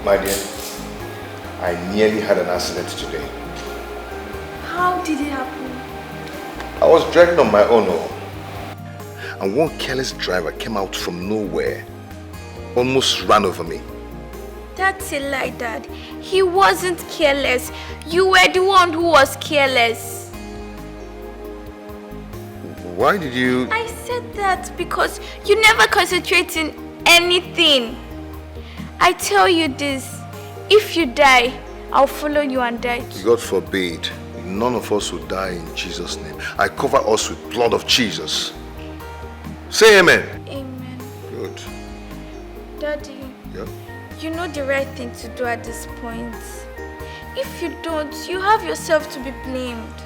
My dear, I nearly had an accident today. How did it happen? I was driving on my own, and one careless driver came out from nowhere, almost ran over me. That's a lie, Dad. He wasn't careless. You were the one who was careless. Why did you... I said that because you never concentrate in anything. I tell you this, if you die, I'll follow you and die too. God forbid. None of us will die in Jesus' name. I cover us with blood of Jesus. Say amen. Amen. Good. Daddy. Yeah? You know the right thing to do at this point. If you don't, you have yourself to be blamed.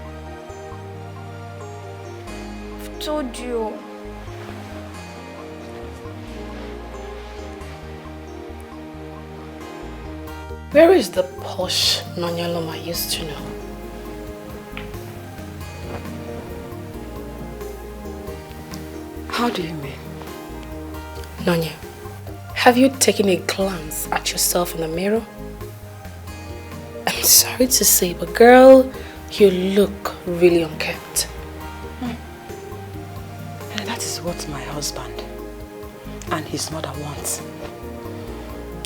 I've told you. Where is the posh Nonyaloma I used to know? How do you mean? Nonya, have you taken a glance at yourself in the mirror? I'm sorry to say, but girl, you look really unkempt. And that is what my husband and his mother want.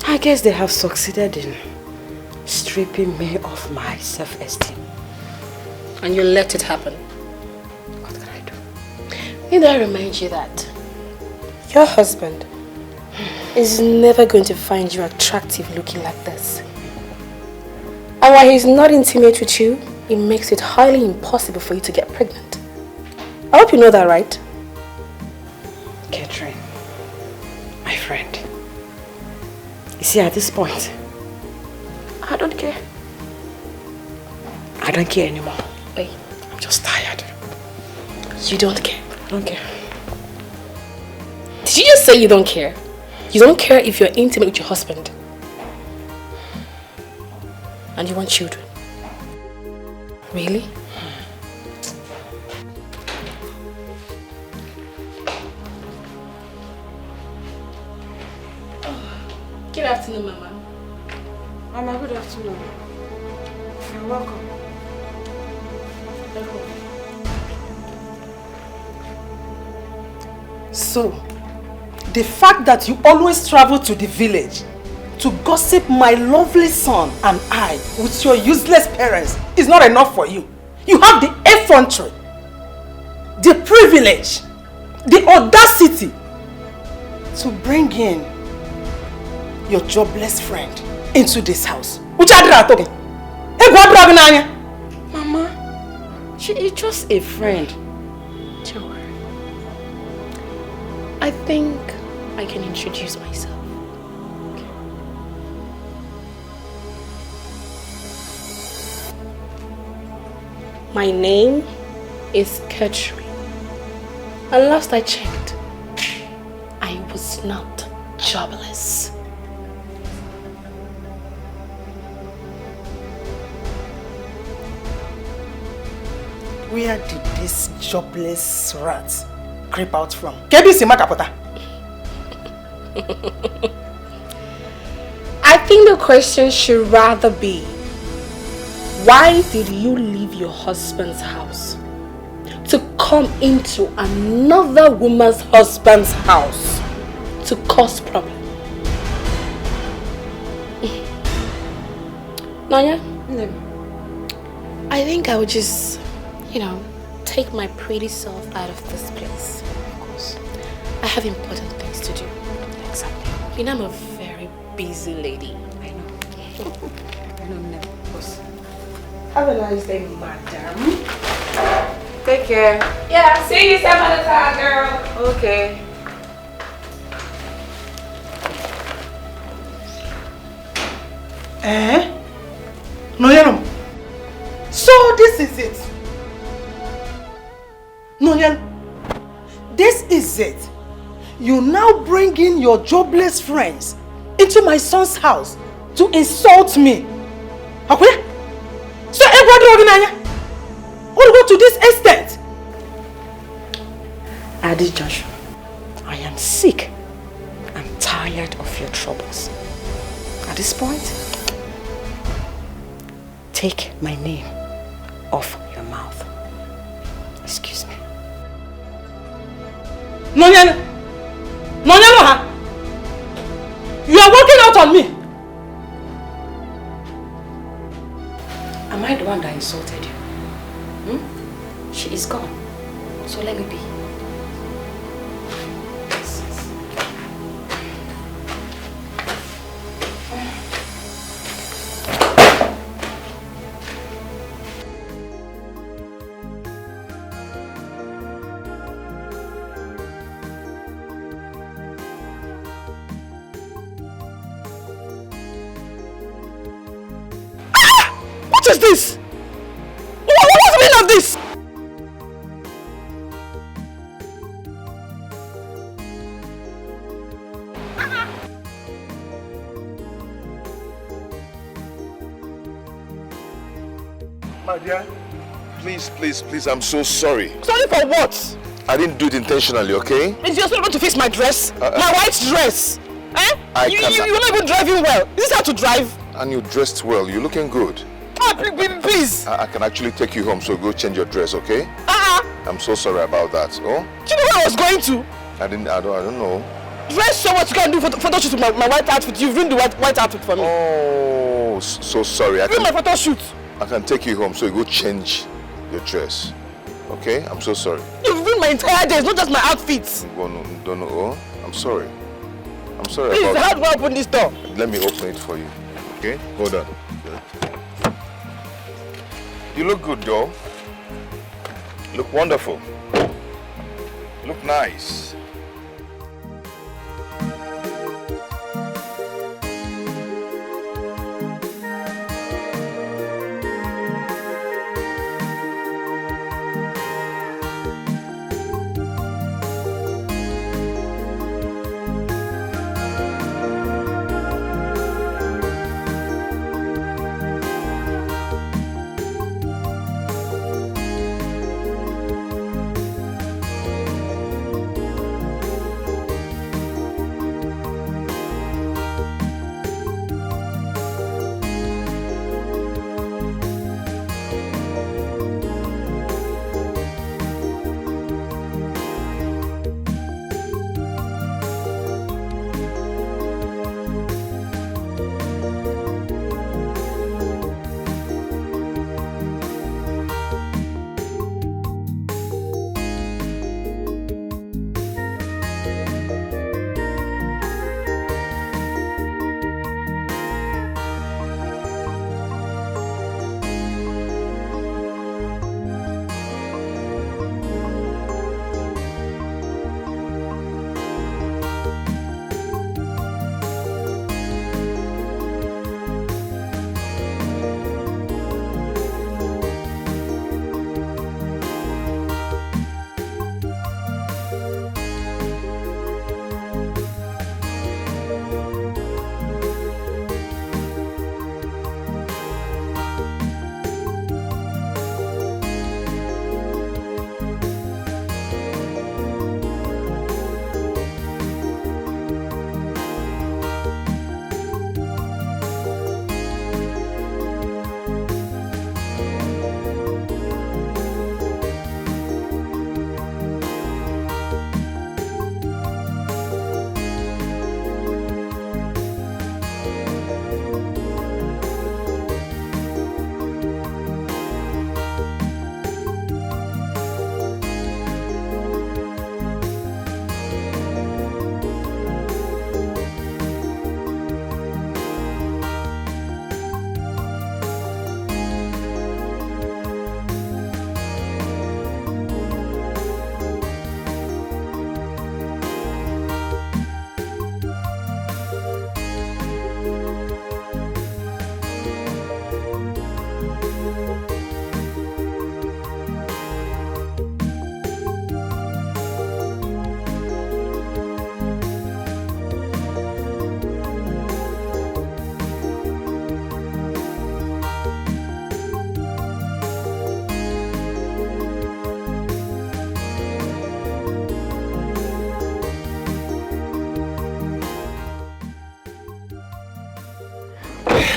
I guess they have succeeded in stripping me of my self-esteem. And you let it happen. What can I do? Need I remind you that your husband is never going to find you attractive looking like this. And while he's not intimate with you, it makes it highly impossible for you to get pregnant. I hope you know that, right? Catherine, my friend. You see, at this point, I don't care. I don't care anymore. Wait. I'm just tired. You don't care? I don't care. Did you just say you don't care? You don't care if you're intimate with your husband. And you want children. Really? Good afternoon, Mama. Mama, good afternoon. You're welcome. So, the fact that you always travel to the village to gossip my lovely son and I with your useless parents is not enough for you. You have the effrontery, the privilege, the audacity to bring in your jobless friend into this house. Mama, she is just a friend. Don't worry. I think I can introduce myself. Okay. My name is Katrin. And last I checked, I was not jobless. Where did this jobless rat creep out from? I think the question should rather be, why did you leave your husband's house to come into another woman's husband's house to cause problem? Nanya? I think I would just, take my pretty self out of this place. Of course. I have important things to do. Exactly. I'm a very busy lady. I know. I know, of course. Have a nice day, madam. Take care. Yeah, see you some other time, girl. Okay. No, so this is it. No, this is it. You now bring in your jobless friends into my son's house to insult me. Okay? So everybody will go to this extent. Adi Joshua, I am sick. I'm tired of your troubles. I At this point, take my name off your mouth. Excuse me. Nonyelo! Nonyelo, ha! You are walking out on me! Am I the one that insulted you? She is gone. So let me be. What is this? What's the meaning of this? My dear, please, I'm so sorry. Sorry for what? I didn't do it intentionally, okay? Is you also going to fix my dress? My white dress? Eh? You're not even driving well. Is this how to drive? And you dressed well, you're looking good. Please. I can actually take you home, so go change your dress, okay? I'm so sorry about that. Oh? Do you know where I was going to? I don't know. Dress so much you can do photo shoot with my white outfit. You've ruined the white outfit for me. Oh, so sorry. Ruin my photo shoot. I can take you home, so you go change your dress. Okay? I'm so sorry. You've ruined my entire day, it's not just my outfits. Don't know. Oh? I'm sorry. Please, how do I open this door? Let me open it for you. Okay? Hold on. You look good, though. Look wonderful. Look nice.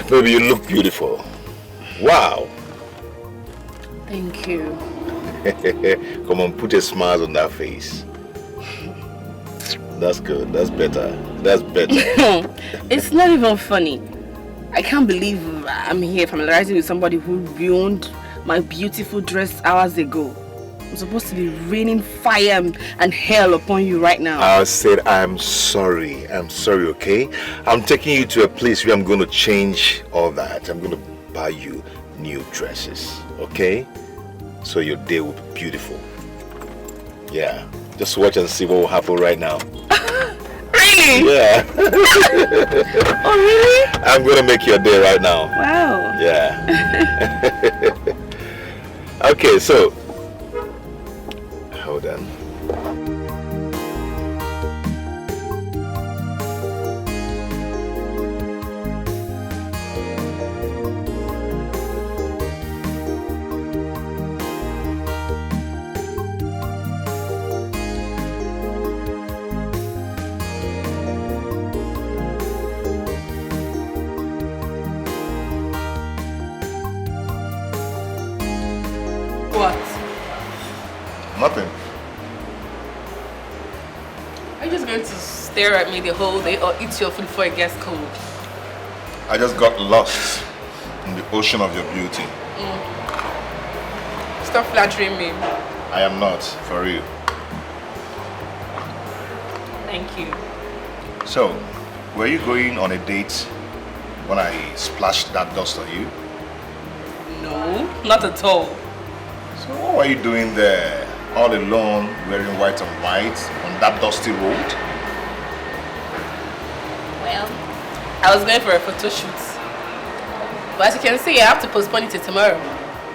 Baby, you look beautiful. Wow. Thank you. Come on, put a smile on that face. That's good. That's better. That's better. It's not even funny. I can't believe I'm here familiarizing with somebody who ruined my beautiful dress hours ago. I'm supposed to be raining fire and hell upon you right now. I said I'm sorry. I'm sorry, okay? I'm taking you to a place where I'm going to change all that. I'm going to buy you new dresses, okay? So your day will be beautiful. Yeah. Just watch and see what will happen right now. Really? Yeah. Oh, really? I'm going to make your day right now. Wow. Yeah. Okay, so hold on. What? Nothing. Are you just going to stare at me the whole day or eat your food before it gets cold? I just got lost in the ocean of your beauty. Stop flattering me. I am not, for real. Thank you. So, were you going on a date when I splashed that dust on you? No, not at all. So what were you doing there, all alone, wearing white and white, on that dusty road? Well, I was going for a photo shoot. But as you can see, I have to postpone it till tomorrow.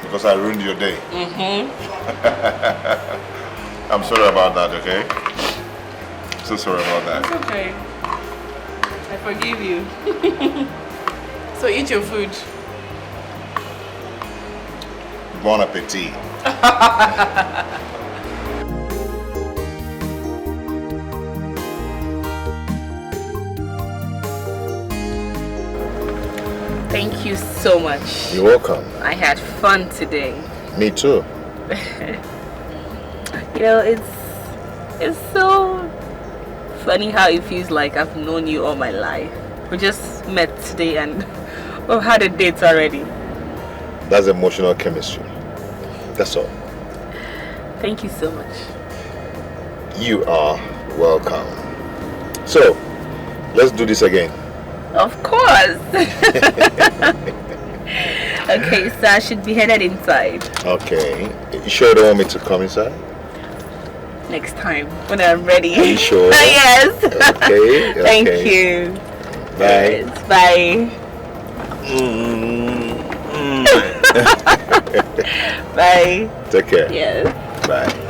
Because I ruined your day. I'm sorry about that, okay? So sorry about that. It's okay. I forgive you. So eat your food. Bon appetit. Thank you so much. You're welcome. I had fun today. Me too. You know, it's so funny how it feels like I've known you all my life. We just met today and we've had a date already. That's emotional chemistry. That's all. Thank you so much. You are welcome. So, let's do this again. Of course. Okay, so I should be headed inside. Okay. You sure you don't want me to come inside? Next time, when I'm ready. Are you sure? Yes. Okay. Thank okay. you. Bye. Yes, bye. Bye. Take care. Yes. Bye.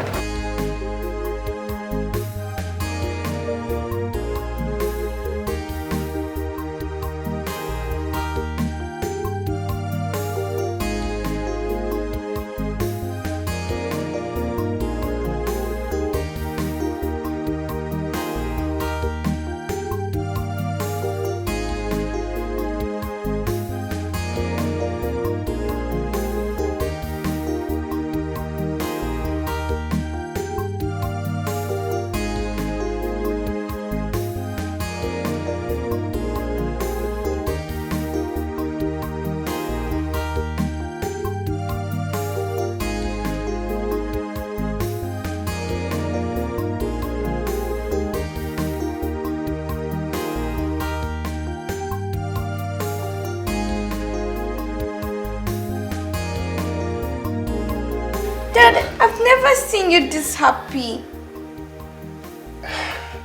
Dad, I've never seen you this happy.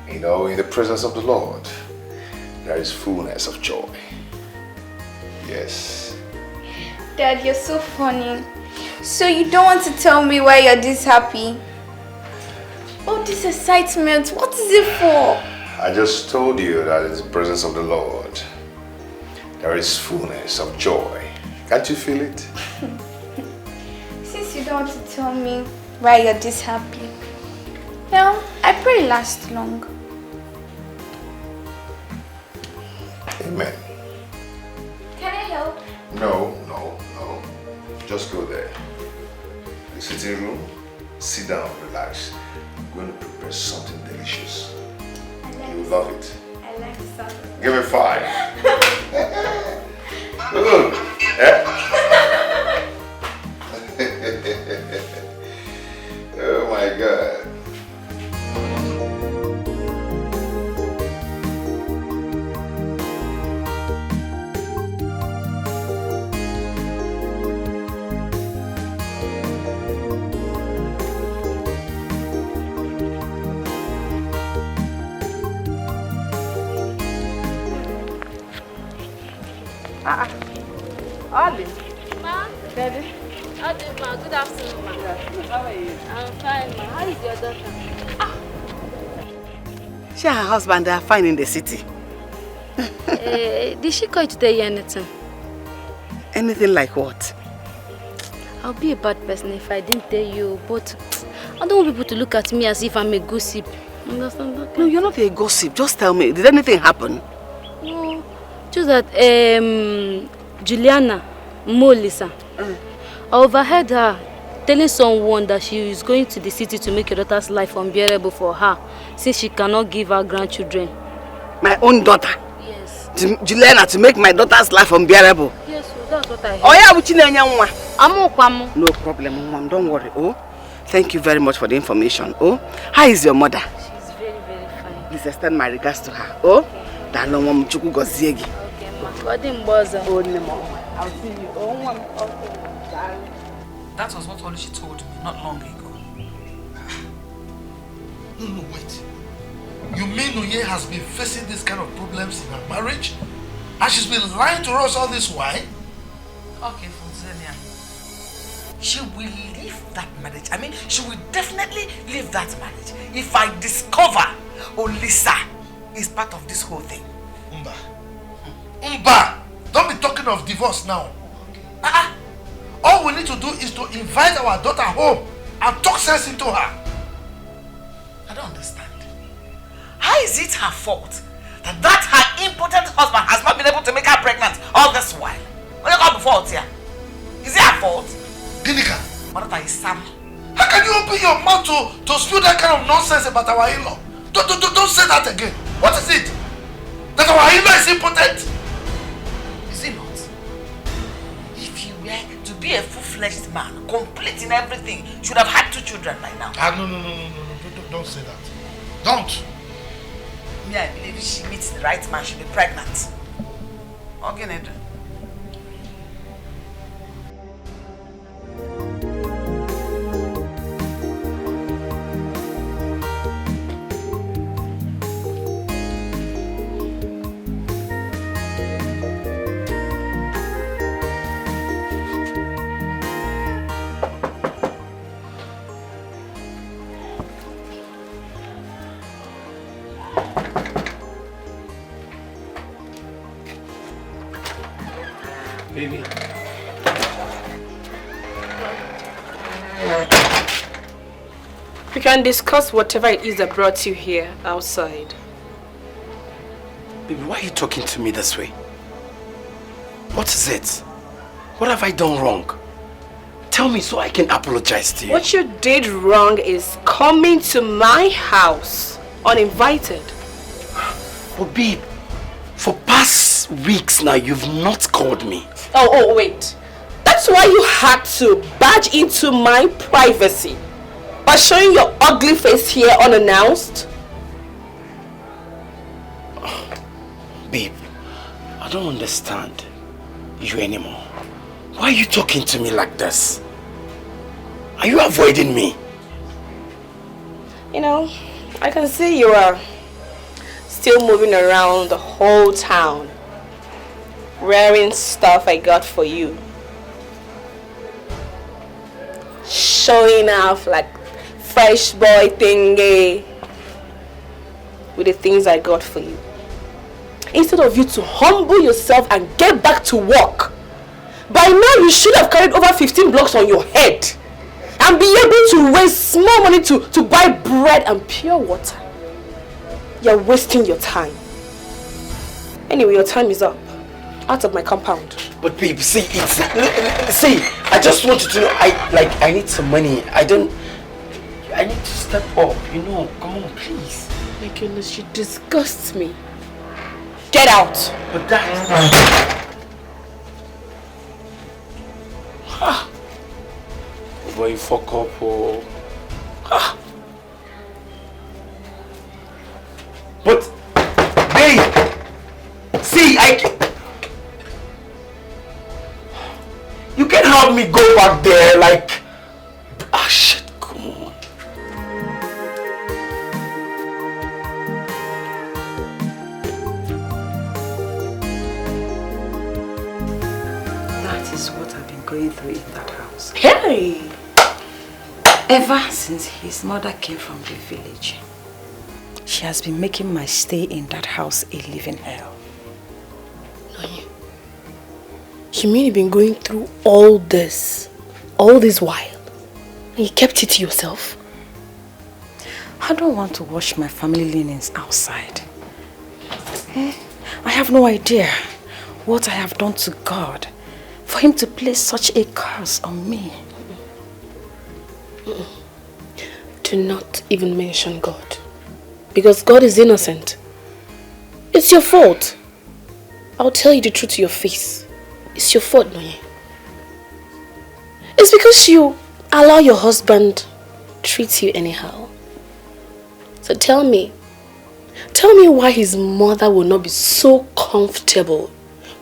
You know, in the presence of the Lord, there is fullness of joy. Yes. Dad, you're so funny. So you don't want to tell me why you're this happy? All this excitement, what is it for? I just told you that in the presence of the Lord, there is fullness of joy. Can't you feel it? Since you don't want to tell me why you're this happy, well, I pray it lasts long. Amen. Can I No. Just go there. The sitting room. Sit down, relax. I'm going to prepare something delicious. You will love it. I like something. Give me 5. Good. Oh my God. Ollie. Ma? Daddy. Ma. Good afternoon, ma. How are you? I'm fine, ma. How is your daughter? She and her husband are fine in the city. Did she call you to tell you anything? Anything like what? I'll be a bad person if I didn't tell you, but I don't want people to look at me as if I'm a gossip. Understand that? No, you're not a gossip. Just tell me, did anything happen? No. Just that Juliana Molisa, I overheard her telling someone that she is going to the city to make your daughter's life unbearable for her, since she cannot give her grandchildren. My own daughter? Yes. Juliana, to make my daughter's life unbearable? Yes, so that's what I heard. Oh yeah, No no problem, Mom. Don't worry. Oh, thank you very much for the information. Oh, how is your mother? She's very, very fine. Please extend my regards to her. Oh, Dalom Chuku Goziegi. Okay, ma. God didn't bother. Oh, Nemo. I'll see you. Oh, Mom. That was what Oluchi told me not long ago. No, wait. You mean Nuye has been facing this kind of problems in her marriage? And she's been lying to us all this while? Okay, Funzenia. She will leave that marriage. I mean, she will definitely leave that marriage if I discover Olisa is part of this whole thing. Umba! Don't be talking of divorce now. Okay. All we need to do is to invite our daughter home and talk sense into her. I don't understand. How is it her fault that her impotent husband has not been able to make her pregnant all this while? What you got before here? Is it her fault? Ginika, What is Sam? how can you open your mouth to spew that kind of nonsense about our in-law? Don't say that again. What is it? That our in-law is impotent? Is it not? If you were to be a full-fledged man, complete in everything, you should have had 2 children by now. No. Don't say that. Don't. Me, I believe if she meets the right man, she'll be pregnant. Okay, Nedra. Baby. We can discuss whatever it is that brought you here outside. Baby, why are you talking to me this way? What is it? What have I done wrong? Tell me so I can apologize to you. What you did wrong is coming to my house uninvited. Oh, babe, for past weeks now, you've not called me. Oh, wait. That's why you had to barge into my privacy by showing your ugly face here unannounced? Babe, I don't understand you anymore. Why are you talking to me like this? Are you avoiding me? You know, I can see you are still moving around the whole town wearing stuff I got for you, showing off like fresh boy thingy with the things I got for you, instead of you to humble yourself and get back to work. By now you should have carried over 15 blocks on your head and be able to raise small money to buy bread and pure water. You're wasting your time. Anyway, your time is up. Out of my compound. But babe, see, I just want you to know, I need some money. I need to step up, you know. Come on, please. My goodness, you disgust me. Get out! But that... Boy, you fuck up, oh. But, babe, see, you can help me go back there, like... Ah, shit, come on. That is what I've been going through in that house. Hey! Ever since his mother came from the village, she has been making my stay in that house a living hell. You mean you've been going through all this while? And you kept it to yourself? I don't want to wash my family linens outside. I have no idea what I have done to God for him to place such a curse on me. Do not even mention God. Because God is innocent. It's your fault. I'll tell you the truth to your face. It's your fault, Noye. It's because you allow your husband treat you anyhow. So tell me why his mother will not be so comfortable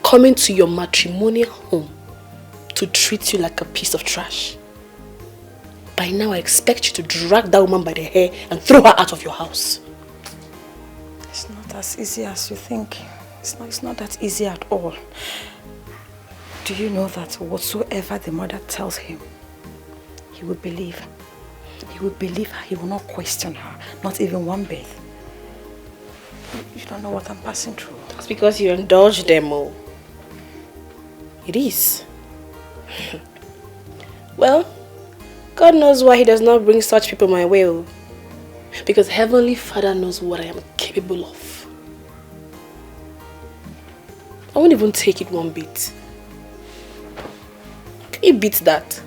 coming to your matrimonial home to treat you like a piece of trash. By now I expect you to drag that woman by the hair and throw her out of your house. It's not as easy as you think. It's not that easy at all. Do you know that whatsoever the mother tells him, he will believe? He will believe her, he will not question her, not even one bit. You don't know what I'm passing through. That's because you indulge them all. It is. Well, God knows why he does not bring such people my way. Because Heavenly Father knows what I am capable of. I won't even take it one bit. Can you beat that?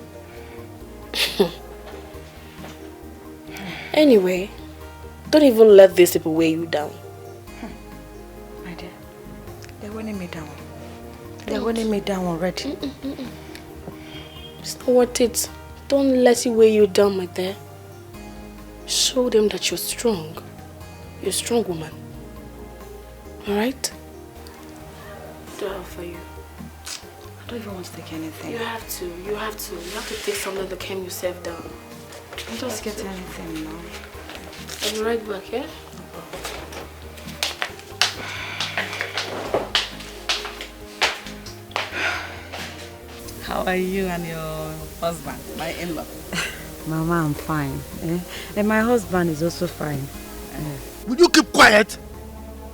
Anyway, don't even let these people weigh you down. My dear, they're weighing me down. They're weighing me down already. It's not worth it. Don't let it weigh you down, my dear. Show them that you're strong. You're a strong woman. Alright? Do it for you. I don't even want to take anything. You have to. You have to take something to calm yourself down. I'll just get anything now. I'll be right back, yeah? How are you and your husband, my in-law? Mama, I'm fine. And my husband is also fine. Will you keep quiet?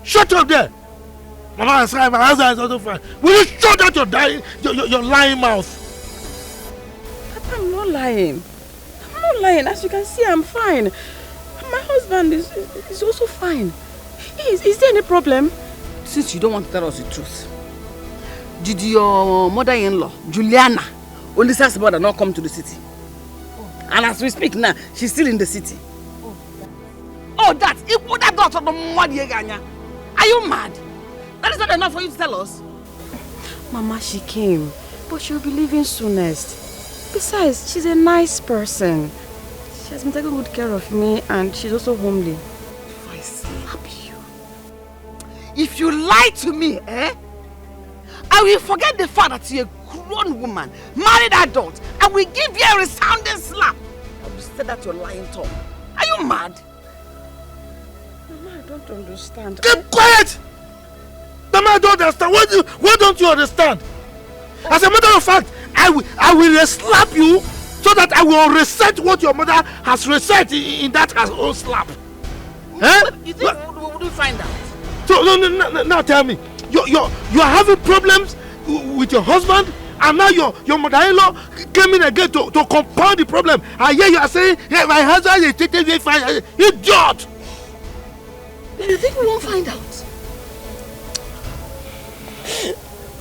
Shut up there! Mama is fine, my husband is also fine. Will you shut out your lying mouth? Papa, I'm not lying. I'm not lying. As you can see, I'm fine. My husband is also fine. Is there any problem? Since you don't want to tell us the truth, did your mother-in-law, Juliana, Olisa's mother, not come to the city? Oh. And as we speak now, she's still in the city. Oh, that daughter of the Mwadieganya. Are you mad? That is not enough for you to tell us. Mama, she came, but she'll be leaving soonest. Besides, she's a nice person. She has been taking good care of me, and she's also homely. If I slap you, if you lie to me, I will forget the fact that you're a grown woman, married adult, and will give you a resounding slap. I will say that you're lying tongue. Are you mad? Mama, I don't understand. Keep quiet! Mama, I don't understand. What don't you understand? As a matter of fact, I will slap you so that I will reset what your mother has reset in that her own slap. You think we find out? So now tell me, you're having problems with your husband, and now your mother-in-law came in again to compound the problem. And here you are saying, hey, my husband is treating me fine. Idiot! You think we won't find out?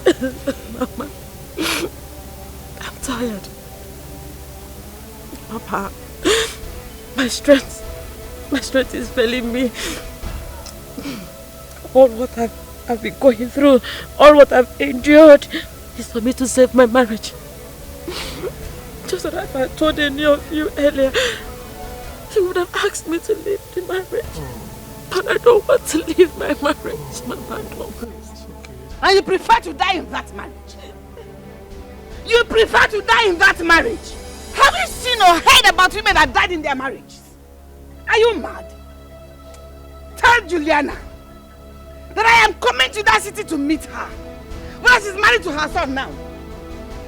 Mama, I'm tired. Papa, my strength is failing me. All what I've been going through, all what I've endured is for me to save my marriage. Just that if I told any of you earlier, you would have asked me to leave the marriage. But I don't want to leave my marriage, Mama, no. And you prefer to die in that marriage? You prefer to die in that marriage? Have you seen or heard about women that died in their marriages? Are you mad? Tell Juliana that I am coming to that city to meet her. Well, she's married to her son now.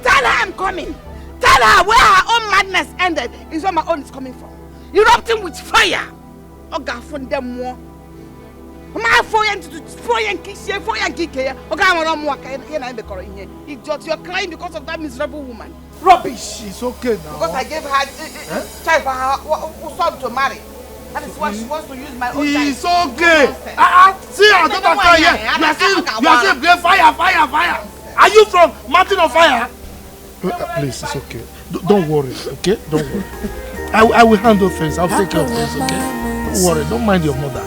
Tell her I'm coming. Tell her where her own madness ended is where my own is coming from. Erupting with fire. Oga from them more. My you're crying because of that miserable woman. Rubbish. It's okay now. Because I gave her child for her son to marry. That is why she wants to use my own child. It's okay. See, I don't understand here. You are saying fire. Are you from Mountain of Fire? Please, it's okay. Don't worry, okay? Don't worry. I will handle things. I'll take care of things, okay? Don't worry. Don't mind your mother.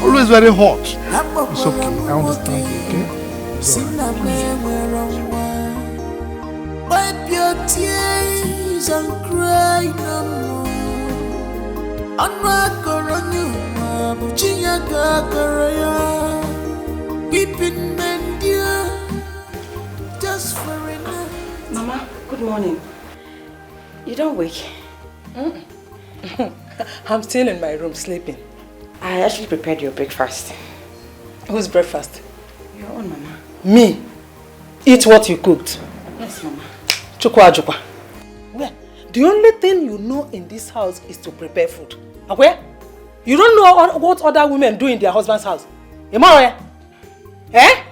Always very hot. It's okay. I understand you, okay? Wipe your tears and cry no more. Weeping men dear, just for enough. Mama, good morning. You don't wake? I'm still in my room sleeping. I actually prepared your breakfast. Whose breakfast? Your own, Mama. Me? Eat what you cooked? Yes, Mama. Chukwa. Well, the only thing you know in this house is to prepare food. Okay? You don't know what other women do in their husband's house. Am I right? Eh?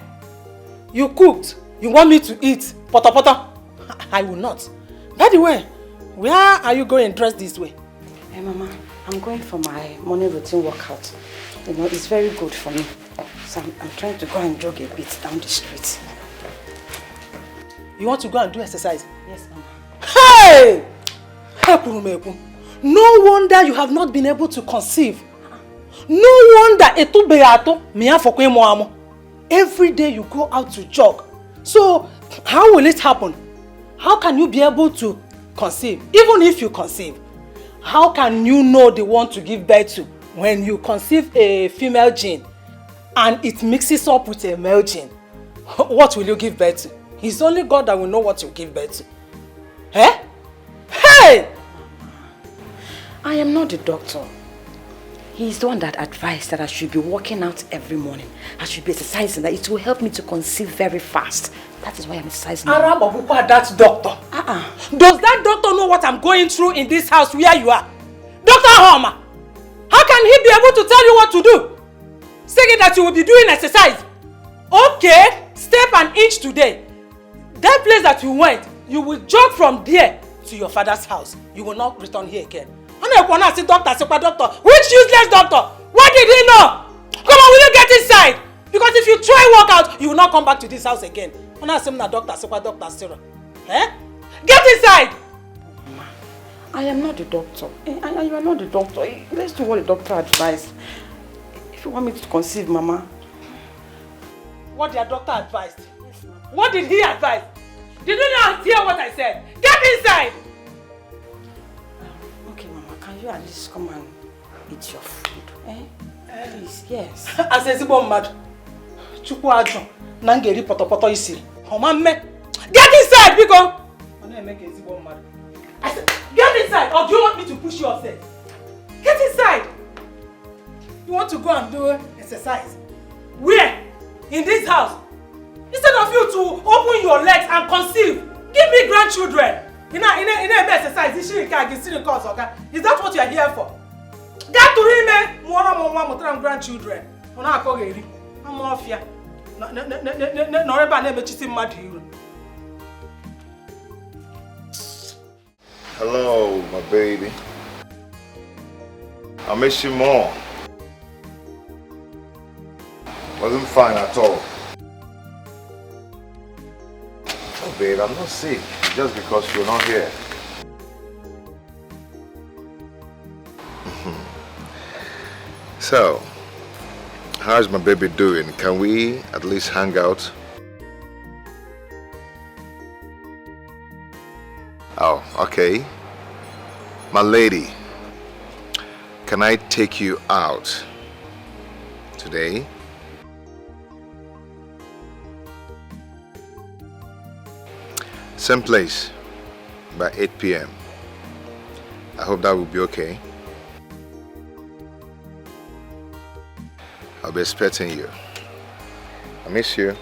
You cooked. You want me to eat? Pota. I will not. By the way, where are you going dressed this way? Hey, Mama, I'm going for my morning routine workout. You know, it's very good for me. So I'm trying to go and jog a bit down the street. You want to go and do exercise? Yes, Mama. Hey! No wonder you have not been able to conceive. No wonder every day you go out to jog. So, how will it happen? How can you be able to conceive? Even if you conceive, how can you know the one to give birth to when you conceive a female gene and it mixes up with a male gene? What will you give birth to? It's only God that will know what you give birth to. Eh? Hey! I am not the doctor. He's the one that advised that I should be working out every morning. I should be exercising, that it will help me to conceive very fast. That is why I'm exercising. Arababukwa, that doctor. Does that doctor know what I'm going through in this house where you are? Dr. Homer, how can he be able to tell you what to do? Saying that you will be doing exercise. Okay, step an inch today. That place that you went, you will jog from there to your father's house. You will not return here again. Doctor. Which useless doctor? What did he know? Come on, will you get inside? Because if you try work out, you will not come back to this house again. Doctor. Eh? Get inside! Mama, I am not the doctor. You are not the doctor. Let's do what the doctor advised. If you want me to conceive, Mama. What your doctor advised? Yes, Mama. What did he advise? Did you not hear what I said? Get inside! Okay, Mama, can you at least come and eat your food? Eh? Please, yes. As a zibo mad. Chukwu ajo. Nangeri poto isi. Homame. Get inside, Biko! I said, get inside, or do you want me to push you upstairs? Get inside! You want to go and do exercise? Where? In this house? Instead of you to open your legs and conceive, give me grandchildren. In a exercise, is that what you are here for? Get to him, grandchildren. I'm off here. Hello, my baby. I miss you more. Wasn't fine at all. babe. I'm not sick just because you're not here. So, how's my baby doing? Can we at least hang out? Oh, okay. My lady, can I take you out today? Same place by 8 p.m. I hope that will be okay. I'll be expecting you. I miss you.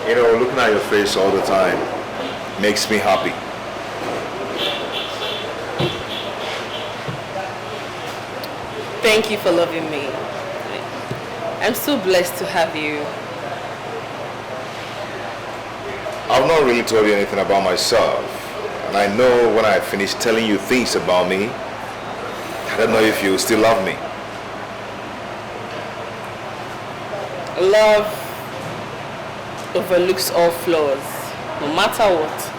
You know, looking at your face all the time makes me happy. Thank you for loving me. I'm so blessed to have you. I've not really told you anything about myself. And I know when I finish telling you things about me, I don't know if you still love me. Love overlooks all flaws, no matter what.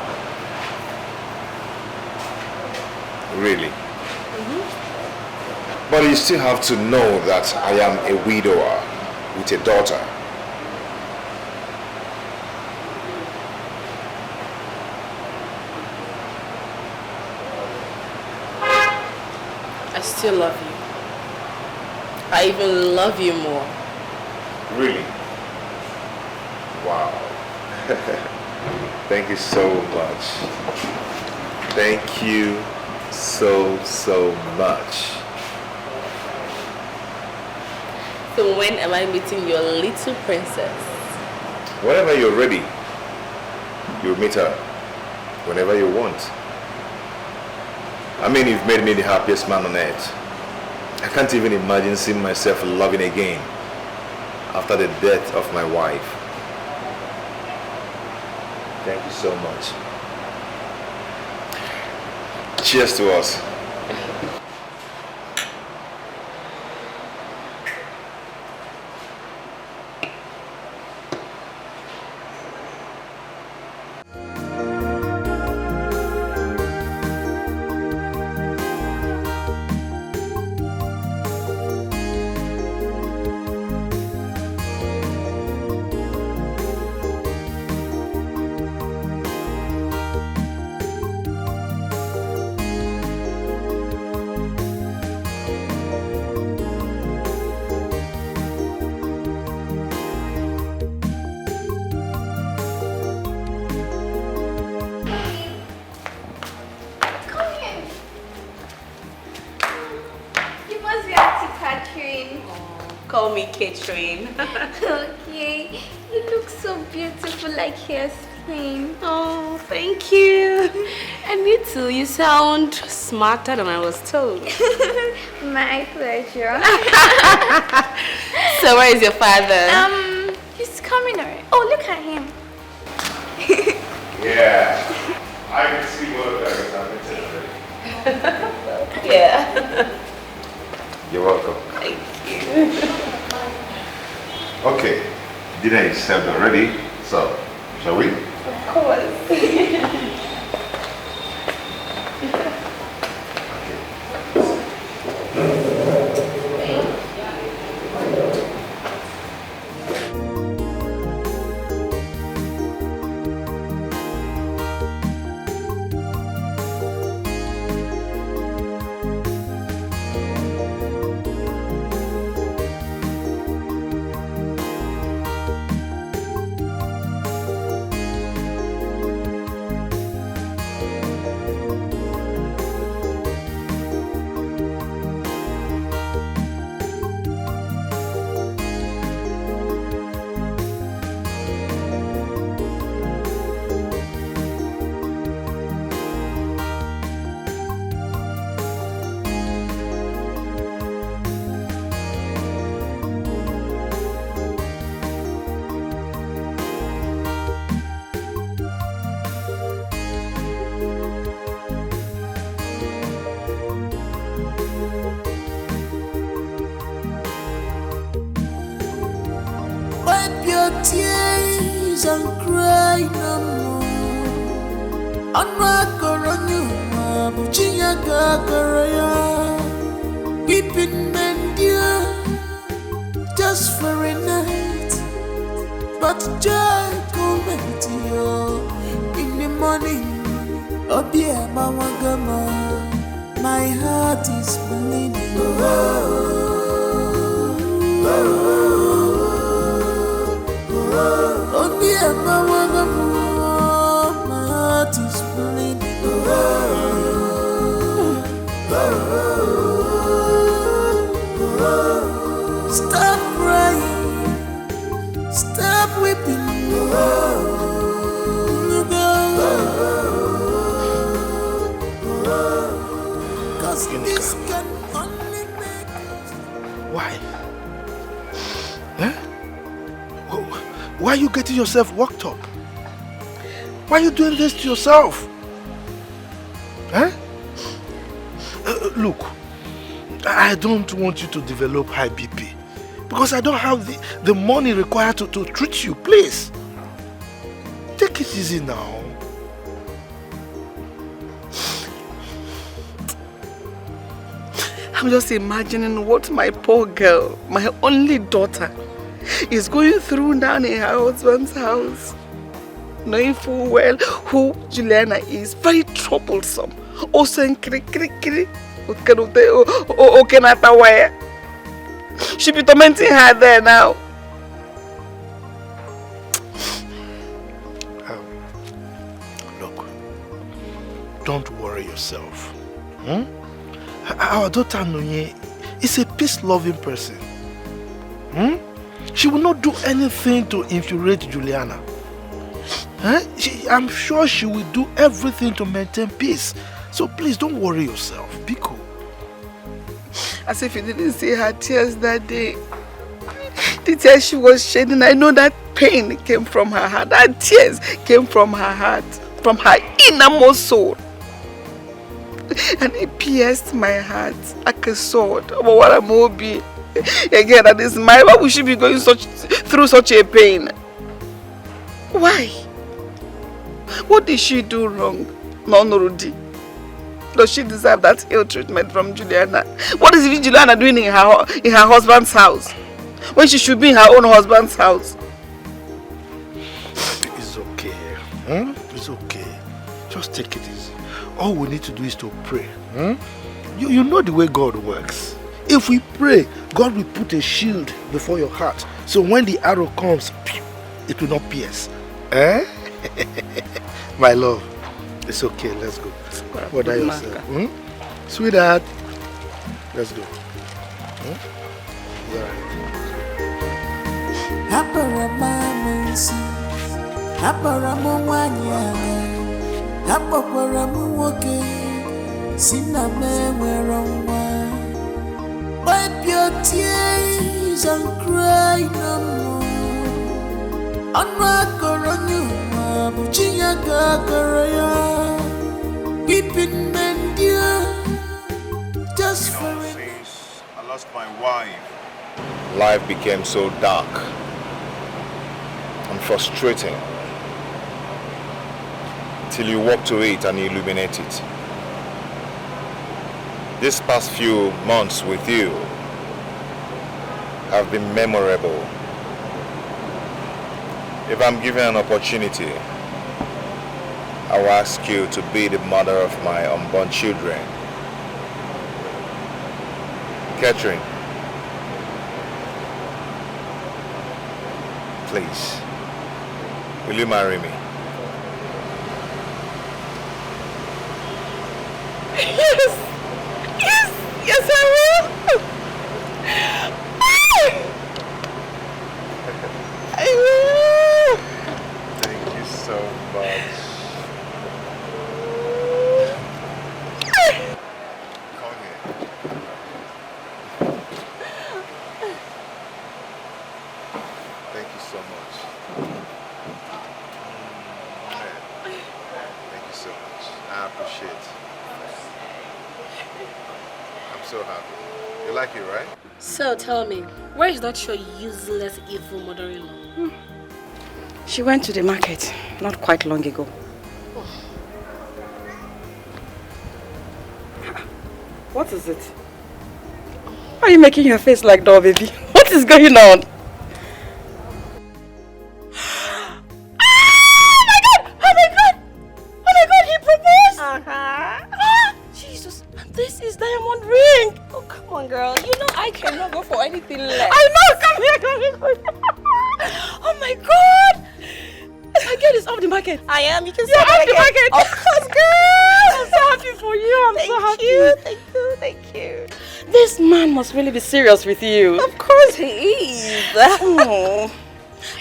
Really? But you still have to know that I am a widower with a daughter. I still love you. I even love you more. Really? Wow. Thank you so much. Thank you so much. So when am I meeting your little princess? Whenever you're ready, you'll meet her. Whenever you want. I mean, you've made me the happiest man on earth. I can't even imagine seeing myself loving again after the death of my wife. Thank you so much. Cheers to us. Call me Catherine. Okay, you look so beautiful like Yasmin. Oh, thank you. And you too, you sound smarter than I was told. My pleasure. So where is your father? He's coming already. Oh, look at him. Yeah, I can see what that is happening. Yeah. You're welcome. Thank you. Okay, dinner is served already, so shall we? Of course. days and cry no more. I'm not gonna you, Buchinya Gagaraya. Weeping men dear, just for a night. But joy coming to you in the morning. Oh dear, Mama Gama, my heart is bleeding. Oh dear, Mama Gama, my heart is bleeding. Stop crying, stop weeping. This can only make us. Why? Huh? Why are you getting yourself worked up? Why are you doing this to yourself? Huh? Look, I don't want you to develop high BP because I don't have the money required to treat you. Please, take it easy now. I'm just imagining what my poor girl, my only daughter, is going through down in her husband's house. Knowing full well who Juliana is, very troublesome. Also in kiri. She'll be tormenting her there now. Look, don't worry yourself. Our daughter Nonye is a peace-loving person. She will not do anything to infuriate Juliana. I'm sure she will do everything to maintain peace. So please don't worry yourself. Be cool. As if you didn't see her tears that day. The tears she was shedding, I know that pain came from her heart. That tears came from her heart, from her innermost soul. And it pierced my heart like a sword. But what am I again at this mind? Why would she be going through such a pain? Why? What did she do wrong? No, Norudi. Does she deserve that ill treatment from Juliana? What is Juliana doing in her husband's house when she should be in her own husband's house? It's okay. It's okay. Just take it easy. All we need to do is to pray. You know the way God works. If we pray, God will put a shield before your heart. So when the arrow comes, it will not pierce. My love, it's okay. Let's go. Bother yourself. Sweetheart, let's go. Wipe your tears and cry no more. I'm not gonna you, Buchinya Gagaraya. Weeping men dear, just for it. I lost my wife. Life became so dark and frustrating till you walk to it and illuminate it. These past few months with you have been memorable. If I'm given an opportunity, I will ask you to be the mother of my unborn children. Catherine, please, will you marry me? Yes, I will. I will. Thank you so much. Come here. Thank you so much. Thank you so much. I appreciate it. I'm so happy. You like it, right? So tell me, where is that your useless evil mother-in-law? She went to the market not quite long ago. What is it? Why are you making your face like that, baby? What is going on? Jesus, this is diamond ring. Oh, come on, girl. You know I cannot go for anything less. I know, come here. Oh my God. My girl is off the market. I am. You can You're off the market. Of course, girl. I'm so happy for you. I'm so happy. Thank you. This man must really be serious with you. Of course he is. Oh,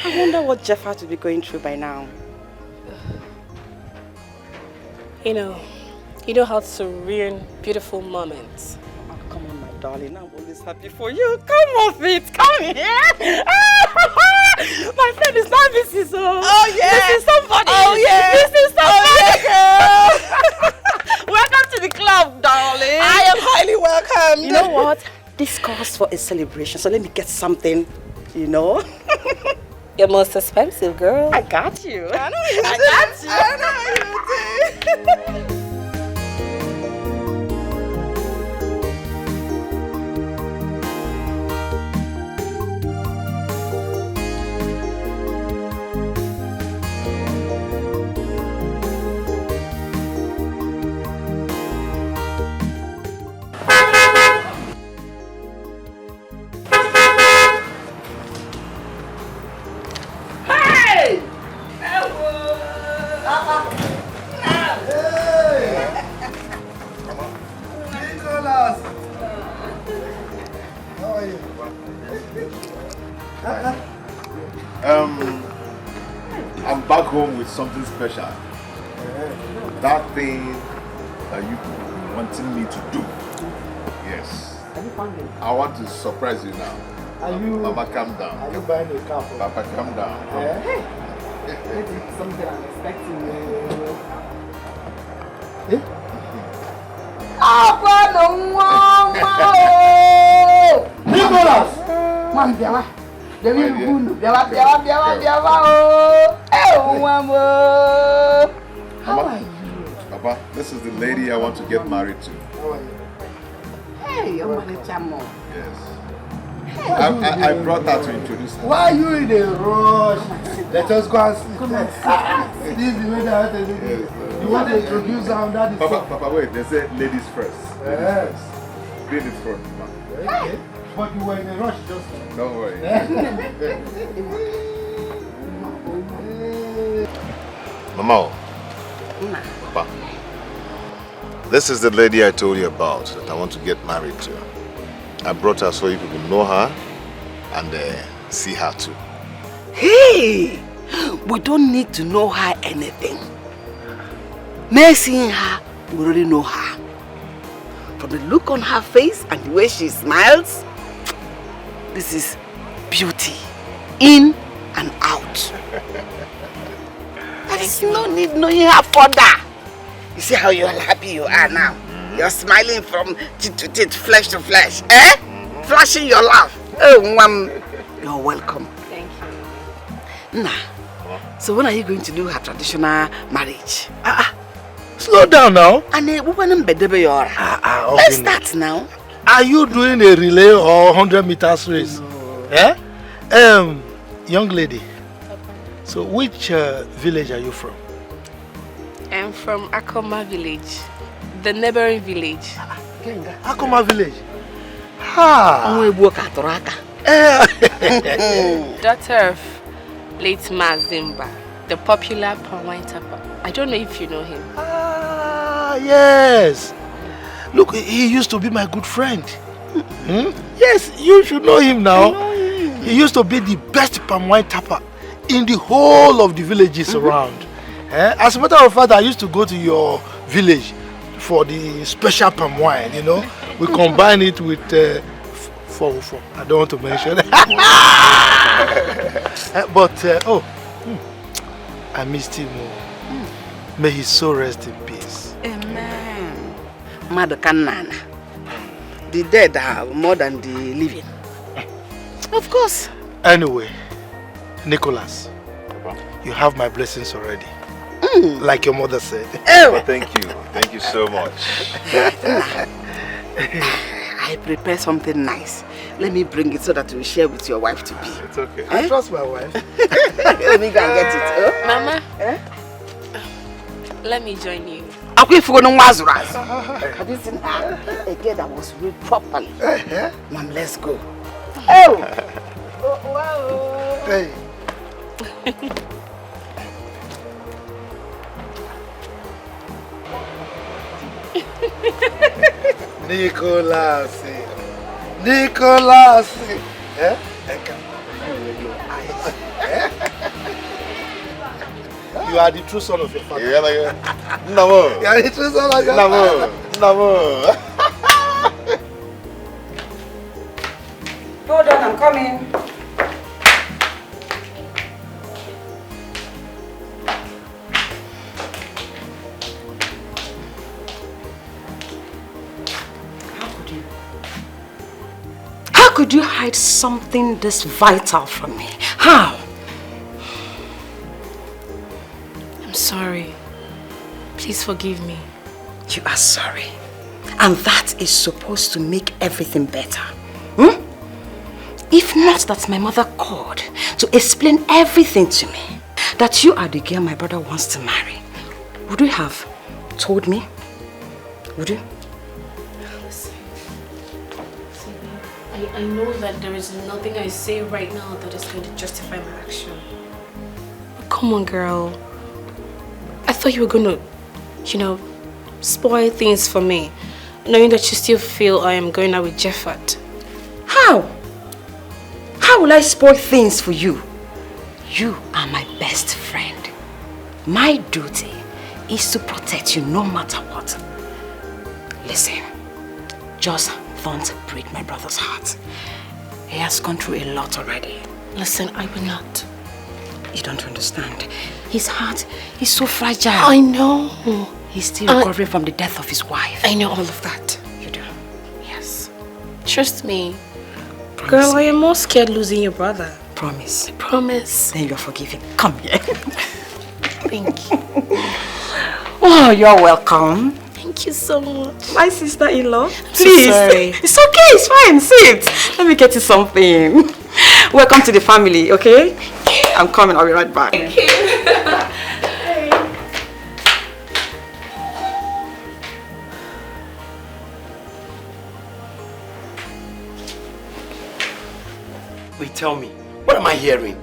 I wonder what Jeff had to be going through by now. You know how to ruin beautiful moments. Oh, come on, my darling. I'm always happy for you. Come off it. Come here. My friend is not Mrs. Oh, yeah. This is somebody. Oh, yeah. This is somebody. girl. Welcome to the club, darling. I am highly welcome. You know what? This calls for a celebration, so let me get something, you know. You're most expensive, girl. I got you. I know you I do. got you. I know you do. I'm back home with something special. That thing that you wanting me to do. Yes. I want to surprise you now. Mama, calm down. Are you buying a car for Papa, calm down. It's something I'm expecting. Nicholas! Man, Biawa. My dear. Biawa. How are you? Papa, this is the lady I want to get married to. How are you? Hey, your mother chamo. Yes. I brought her to introduce her. Why are you in a rush? Let us go and see. This is the way that I do it. You want to introduce her on that? Papa, wait. They say ladies first. Yes. Be in the front, man. Okay. But you were in a rush just now. Don't worry. Mama. Papa. This is the lady I told you about that I want to get married to. I brought her so you people know her and see her too. Hey, we don't need to know her anything. Mere seeing her, we already know her. From the look on her face and the way she smiles, this is beauty, in and out. There is no need knowing her further. You see how happy you are now? You're smiling from teeth to teeth, flesh to flesh, eh? Flashing your laugh. Oh, Mom, you're welcome. Thank you. Nah. So when are you going to do her traditional marriage? Slow down now. And Okay, let's start now. Are you doing a relay or 100 meters race? No. Yeah? Young lady. So which village are you from? I'm from Akoma village, the neighboring village. Akoma village. Daughter of late Mazimba, the popular palm wine tapper. I don't know if you know him. Yes. Look, he used to be my good friend. Yes, you should know him now. He used to be the best palm wine tapper in the whole of the villages around. As a matter of fact, I used to go to your village for the special palm wine, you know. We combine it with 404. I don't want to mention it. But, I missed him. May his soul rest in peace. Amen. Madakanana. The dead are more than the living. Of course. Anyway, Nicholas, You have my blessings already. Like your mother said. Oh, thank you. Thank you so much. I prepare something nice. Let me bring it so that you share with your wife to be. It's okay. I trust my wife. Let me go and get it. Oh? Mama, let me join you. Have you seen her? A girl that was read properly. Mom, let's go. Oh! Wow! Hey. Nicolas. Nicolas. Eh? You are the true son of your father. Namo. You are the true son of your Namo. Namo. Hold on, I'm coming. How could you hide something this vital from me? How? I'm sorry. Please forgive me. You are sorry. And that is supposed to make everything better. If not that my mother called to explain everything to me, that you are the girl my brother wants to marry, would you have told me? Would you? Listen, I know that there is nothing I say right now that is going to justify my action. But come on, girl. I thought you were going to, spoil things for me, knowing that you still feel I am going out with Jeffat. How? How will I spoil things for you? You are my best friend. My duty is to protect you no matter what. Listen, just don't break my brother's heart. He has gone through a lot already. Listen, I will not. You don't understand. His heart is so fragile. I know. He's still recovering from the death of his wife. I know all of that. You do? Yes. Trust me. Promise Girl, me. I am more scared losing your brother. Promise. I promise. Then you're forgiven. Come here. Thank you. Oh, you're welcome. Thank you so much. My sister-in-law. so Please. sorry. It's okay, it's fine. Sit. Let me get you something. Welcome to the family, okay? I'm coming. I'll be right back. Thank you. Wait, tell me, what am I hearing?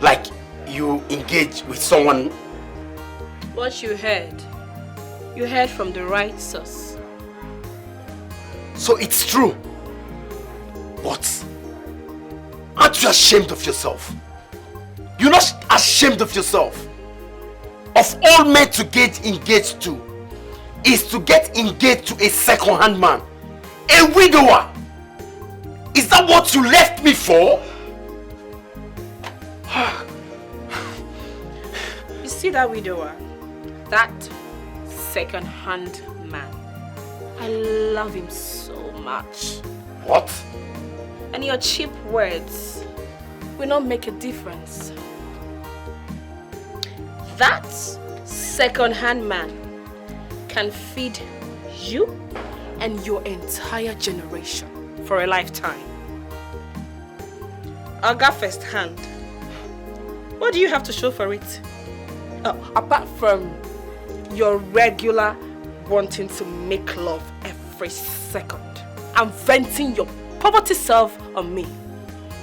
Like you engage with someone? What you heard from the right source. So it's true. What? Aren't you ashamed of yourself? You're not ashamed of yourself? Of all men to get engaged to, is to get engaged to a second-hand man. A widower. Is that what you left me for? You see that widower? That second-hand man. I love him so much. What? And your cheap words will not make a difference. That second-hand man can feed you and your entire generation for a lifetime. I'll go first hand. What do you have to show for it? Apart from your regular wanting to make love every second and venting your poverty self on me.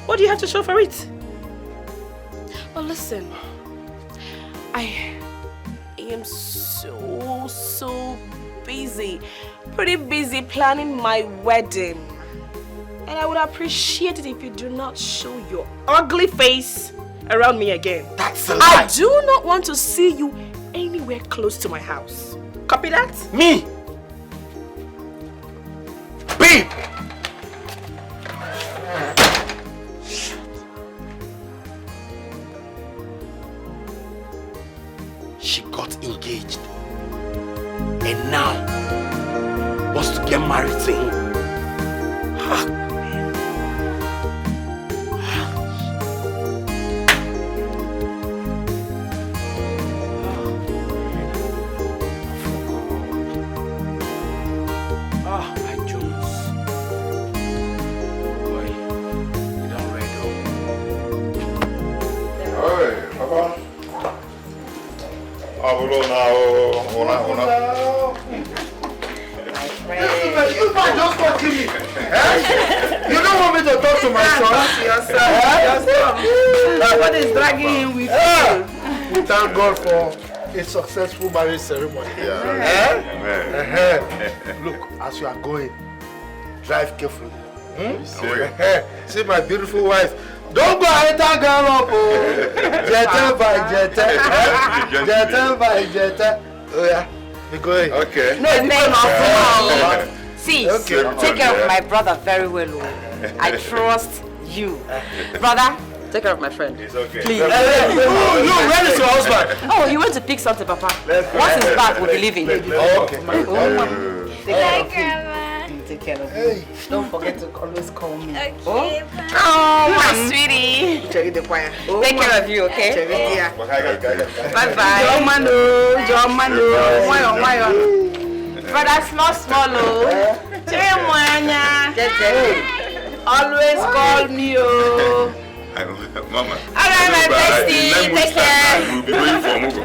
What do you have to show for it? Well, listen, I am so busy, pretty busy planning my wedding. And I would appreciate it if you do not show your ugly face around me again. That's a lie. I do not want to see you anywhere close to my house. Copy that? Me? Babe! She got engaged. And now wants to get married to him. You might just talk to me. You don't want me to talk to my son? Your son. Nobody is dragging him with you. We thank God for a successful marriage ceremony. Look, as you are going, drive carefully. See my beautiful wife. Don't go enter girl up. Jetta by jetta. Jetta by jetta. Oh yeah. We're going. Okay. No, see, take care of my brother very well. I trust you. Brother, take care of my friend. It's okay. Please. You, where is your husband? Oh, he went to pick something, Papa. Once he's back, we'll be leaving. Oh, okay. Bye, Grandma. Take care of me. Don't forget to always call me. Okay, Oh, my sweetie. take care of you, okay? Bye-bye. Brother, small. Always call me, oh. Mama. All right, my bestie. Take care. We'll be going for Mugo.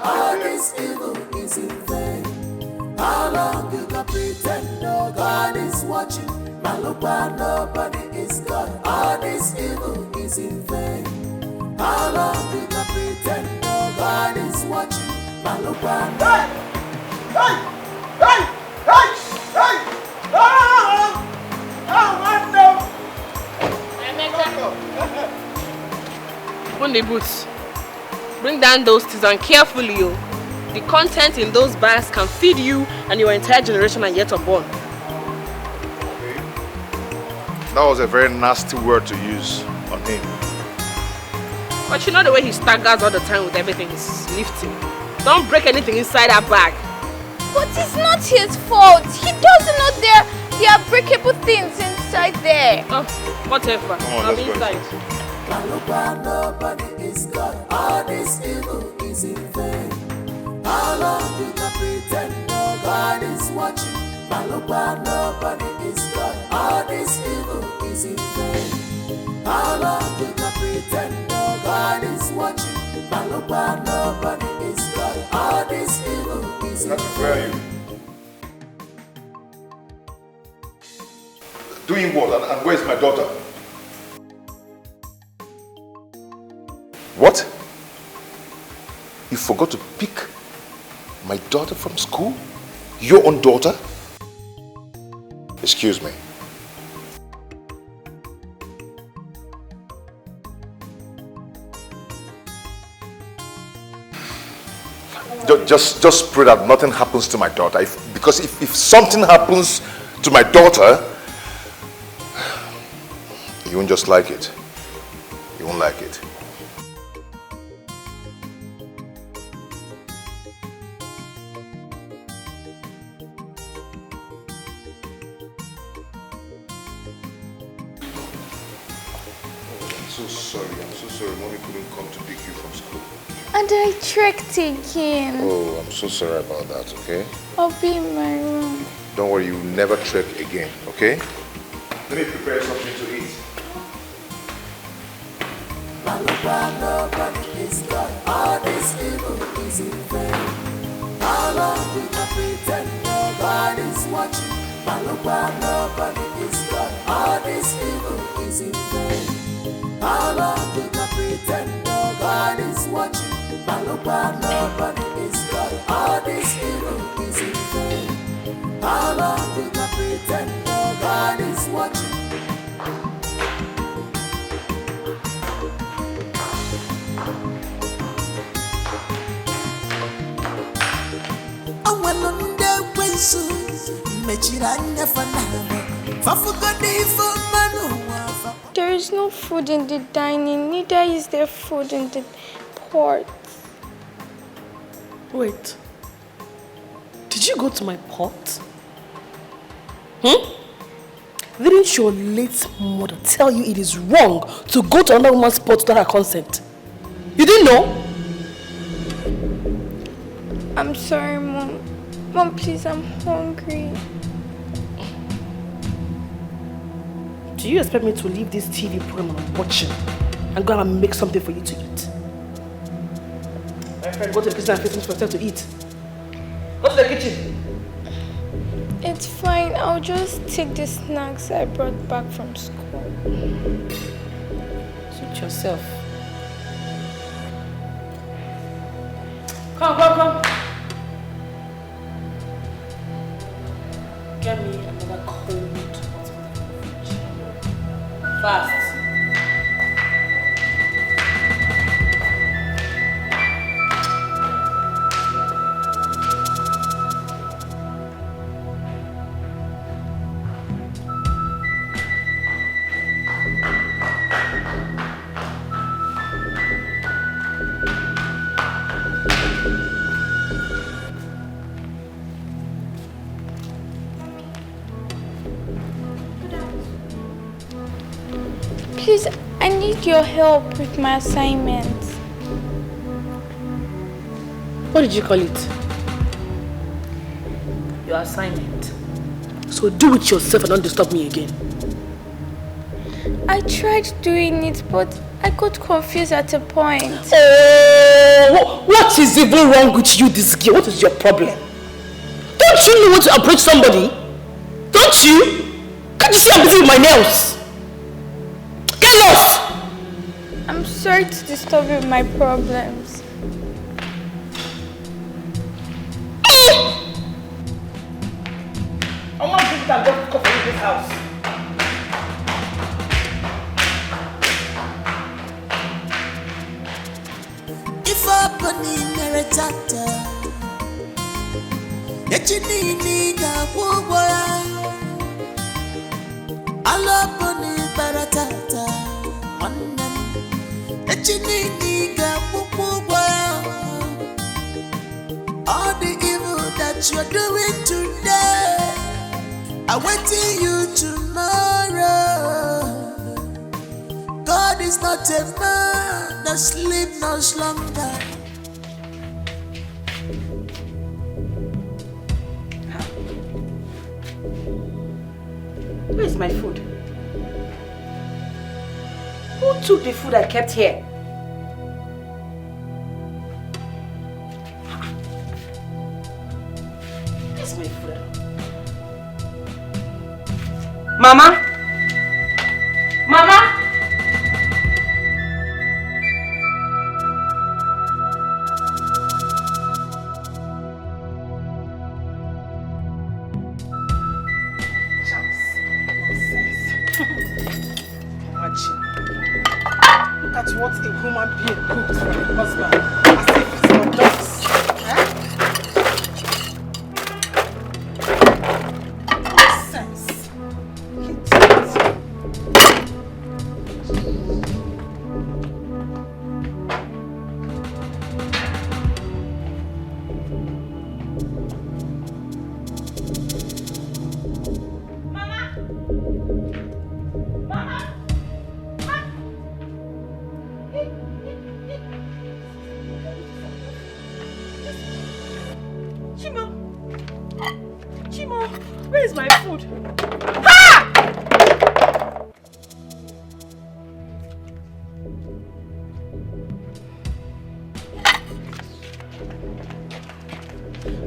All this evil is in vain. How long you gonna pretend no God is watching? Malupa, nobody is God. All this evil is in vain. How long you gonna pretend no God is watching? Malupa, hey! Open the boots. Bring down those things and carefully, yo. The content in those bags can feed you and your entire generation and yet unborn. That was a very nasty word to use on him. But you know the way he staggers all the time with everything he's lifting. Don't break anything inside that bag. But it's not his fault. He doesn't know there are breakable things inside there. Oh, whatever. I'm inside. Nobody is God. All this evil is in vain. How long you gonna pretend no God is watching? Nobody is God. All this evil is in vain. How long you gonna pretend no God is watching? Nobody is God. All this evil is in vain. Doing what? And where's my daughter? What? You forgot to pick my daughter from school? Your own daughter? Excuse me. Just pray that nothing happens to my daughter. Because if something happens to my daughter, you won't just like it. You won't like it. I'm so sorry. Mommy couldn't come to pick you from school. And I tricked again. Oh, I'm so sorry about that, okay? I'll be in my room. Don't worry, you will never trek again, okay? Let me prepare something to eat. Nobody is God. All this evil is in vain. How long we can pretend no God is watching? Nobody is God. All this evil is in vain. How long we can pretend no God is watching? Nobody is God. All this evil is in vain. How long we can pretend no God is watching? There is no food in the dining, neither is there food in the pot. Wait. Did you go to my pot? Didn't your late mother tell you it is wrong to go to another woman's spot without her consent? You didn't know? I'm sorry, Mom. Mom, please, I'm hungry. Do you expect me to leave this TV program I'm watching and go and make something for you to eat? My friend, go to the kitchen and fix things for yourself to eat. Go to the kitchen. It's fine. I'll just take the snacks I brought back from school. Suit yourself. Come. Get me another cold water. Fast. Please, I need your help with my assignments. What did you call it? Your assignment. So do it yourself and don't disturb me again. I tried doing it, but I got confused at a point. Oh, what is even wrong with you, this girl? What is your problem? Don't you know when to approach somebody? Don't you? Can't you see I'm busy with my nails? Get lost! I'm sorry to disturb you with my problems. I want to drink it and go for this house. If Apani Meretata, Echinini Gawara, Alapani Baratata, Echinini Gawara. All the evil that you're doing today, I'm waiting you tomorrow. God is not a man that sleep no slumber. Where is my food? Who took the food I kept here? Where's my food? Mama? Mama? Look at what a human being cooked for her husband, as if it's not dogs. Nonsense. Chimo, where is my food?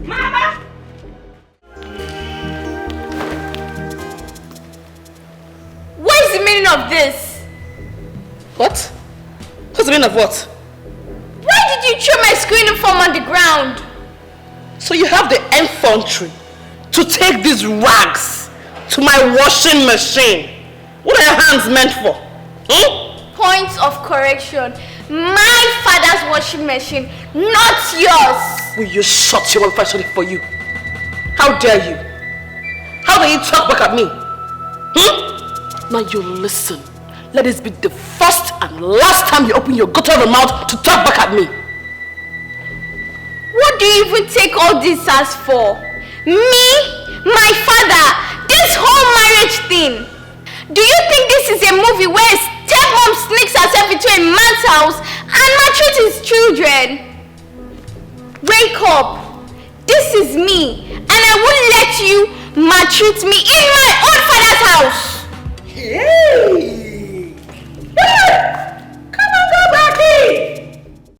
Mama! What is the meaning of this? What? What's the meaning of what? Why did you throw my school uniform on the ground? So you have the infantry to take these rags to my washing machine. What are your hands meant for? Point of correction. My father's washing machine, not yours. Will you shut your mouth if I shut it for you? How dare you? How dare you talk back at me? Now you listen. Let this be the first and last time you open your gutter of a mouth to talk back at me. What do you even take all this as for? Me? My father? This whole marriage thing? Do you think this is a movie where a stepmom sneaks herself into a man's house and maltreats his children? Wake up! This is me, and I won't let you maltreat me in my own father's house! Hey!